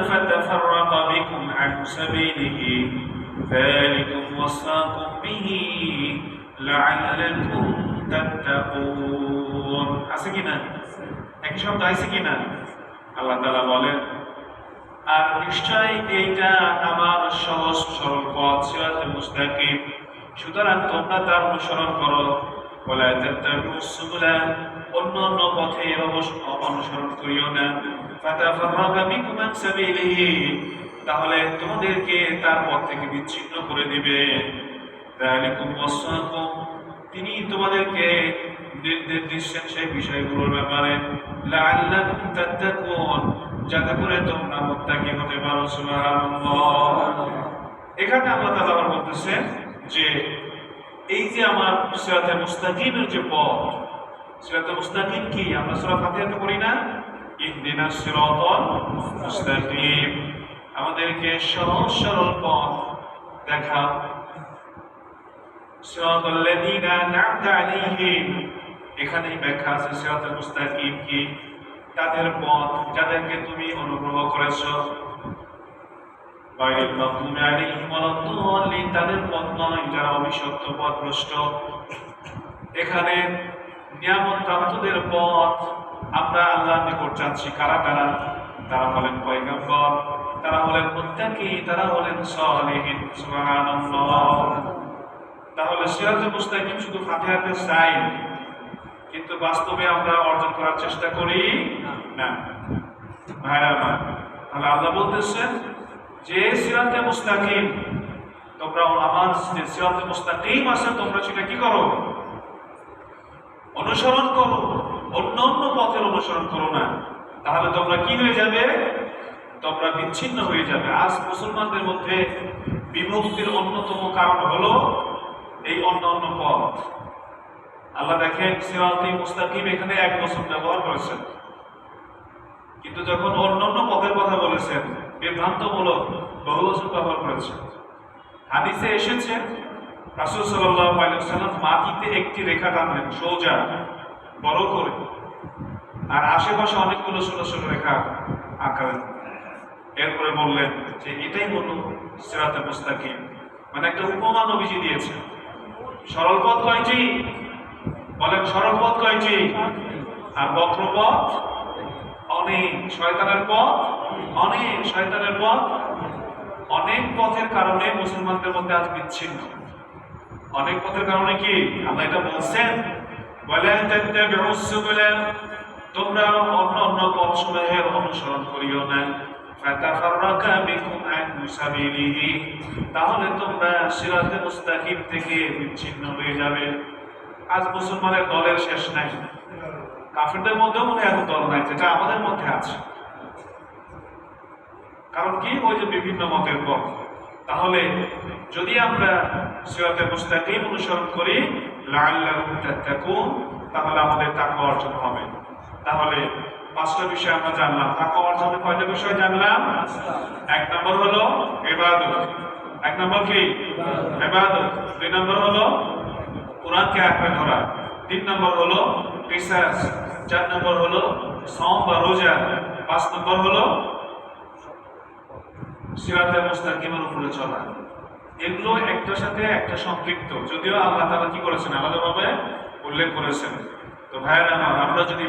فتفرق بكم عن سبيله ذلكم وصاكم به لعلكم تتقون আছে কিনা একই শব্দ আছে কিনা আল্লাহ তাআলা বলেন আর নিশ্চয় এইটা আমার সহজ সরল পথ সিরাতে মুস্তাকিম সুতরাং তোমরা তার অনুসরণ করো ওয়ালা তাত্তাবিউস সুবুলা অন্য পথে অনুসরণ করিও না ফাতাফাররাকা বিকুম আন সাবিলিহি তাহলে তোমাদেরকে তার পথ থেকে বিচ্ছিন্ন করে দিবে যালিকুম ওয়াসাকুম তিনি তোমাদেরকে নির্দেশ দিচ্ছেন সেই বিষয়গুলোর ব্যাপারে লাআল্লাকুম তাত্তাকুন যাতে করে তোমরা মুত্তাকি হতে পারো সুবহানাল্লাহ। এখানে আল্লাহ তাআলা বলতেছেন যে এই যে আমার সিরাতে মুস্তাকিমের যে পথ সিরাতে মুস্তাকিম কি আমরা সূরা ফাতিহাতে পড়ি না ইহদিনাস সিরাতাল মুস্তাকিম আমাদেরকে সহজ সরল পথ দেখাও সিরাতাল লাযীনা আন'আমতা আলাইহিম এখানেই ব্যাখ্যা আছে সিরাতাল মুস্তাকিম কি তাদের পথ যাদেরকে তুমি অনুগ্রহ করেছো বাইরে মাগদুবি আলাইহিম ওয়ালাদ-দাল্লিন তাদের পথ নয় যারা অবিশুদ্ধ পথভ্রষ্ট এখানে নিয়ামত প্রাপ্তদের পথ আমরা আল্লাহর নিকট যাচ্ছি কারা কারা তারা হলেন পয়গম্বর তারা হলেন মুত্তাকি তারা হলেন সালিহিন সুবহানাল্লাহ। তাহলে সিরাতে মুস্তাকিম শুধু ফাতিহাতে চাই কিন্তু বাস্তবে আমরা অর্জন করার চেষ্টা করি না ভাইরা আমার তাহলে আল্লাহ বলতেছেন যে সিরাতে মুস্তাকিম তোমরা আমার যে সিরাতে মুস্তাকিম আছে তোমরা সেটা কি করো অনুসরণ করো অন্য পথের অনুসরণ করো না তাহলে তোমরা কি হয়ে যাবে তোমরা বিচ্ছিন্ন হয়ে যাবে। আজ মুসলমানদের মধ্যে বিভক্তির অন্যতম কারণ হলো এই অন্য পথ। আল্লাহ দেখেন সিরাতে মুস্তাকিম এখানে এক বছর ব্যবহার করেছেন কিন্তু যখন অন্য পথের কথা বলেছেন বিভ্রান্তমূলক বহু বছর ব্যবহার করেছেন। হাদিসে এসেছে রাসূল সাল্লাল্লাহু আলাইহি ওয়াসাল্লাম মাটিতে একটি রেখা টানলেন সোজা বড় করে আর আশেপাশে অনেকগুলো ছোট ছোট রেখা আঁকলেন এরপরে বললেন যে এটাই হলো সিরাতে মুস্তাকিম মানে একটা উপমা নবীজি দিয়েছেন। সরল পথ কয়টি বলেন সরল পথ কয়টি আর বক্র পথ অনেক শয়তানের পথ অনেক পথের কারণে মুসলমানদের মধ্যে আজ বিচ্ছিন্ন অনেক পথের কারণে কি আল্লাহ এটা বলছেন ওয়ালা তাত্তাবিউস সুবুলা তোমরা অন্য পথসমূহের অনুসরণ করিও না ফাতাফাররাকা বিকুম আন সাবিলিহি তাহলে তোমরা সিরাতে মুস্তাকিম থেকে বিচ্ছিন্ন হয়ে যাবে। আজ মুসলমানের দলের শেষ নাই কাফেরদের মধ্যেও মনে এত দল নাই যেটা আমাদের মধ্যে আছে কারণ কি ওই যে বিভিন্ন মতের পথ। তাহলে যদি আমরা সিরাতে মুস্তাকিম অনুসরণ করি লাআল্লাকুম তাত্তাকুন তাহলে আমাদের তাকওয়া অর্জন হবে। তাহলে পাঁচটা বিষয় আমরা জানলাম তাকওয়া অর্জনের কয়টা বিষয় জানলাম এক নম্বর হলো ইবাদত এক নম্বর কি ইবাদত দুই নম্বর হলো কোরআনকে আঁকড়ে ধরা তিন নম্বর হলো কিসাস চার নম্বর হলো সাওম বা রোজা পাঁচ নম্বর হলো সিরাতে মুস্তাকিমের উপরে চলা। এগুলো একটার সাথে একটা সম্পৃক্ত যদিও আল্লাহ তাআলা কি করেছেন আলাদাভাবে উল্লেখ করেছেন। তো ভাইয়েরা আমরা যদি